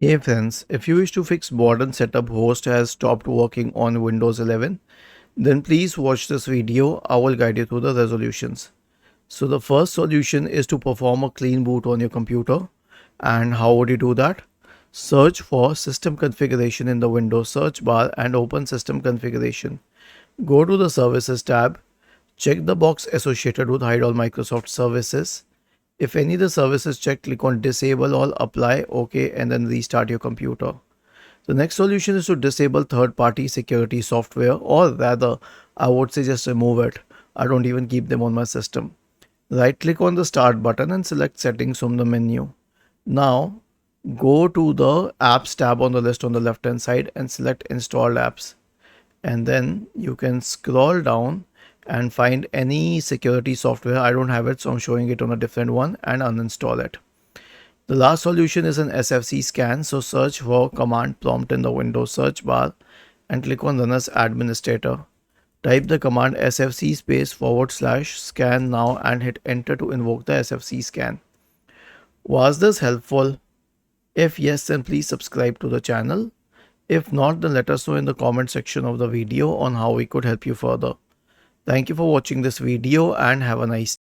Hey friends, if you wish to fix modern setup host has stopped working on Windows 11, then please watch this video. I will guide you through the resolutions. So the first solution is to perform a clean boot on your computer. And how would you do that? Search for system configuration in the Windows search bar and open system configuration. Go to the services tab. Check the box associated with hide all Microsoft services. If any of the services checked, click on disable all, apply, OK, and then restart your computer. The next solution is to disable third-party security software, or rather, I would say just remove it. I don't even keep them on my system. Right click on the start button and select settings from the menu. Now, go to the apps tab on the list on the left hand side and select installed apps. And then you can scroll down and find any security software. I don't have it, so I'm showing it on a different one, and uninstall it. The last solution is an SFC scan, so search for command prompt in the Windows search bar and click on run as administrator. Type the command sfc /scan now and hit enter to invoke the SFC scan. Was this helpful? If yes, then please subscribe to the channel. If not, then let us know in the comment section of the video on how we could help you further. Thank you for watching this video and have a nice day.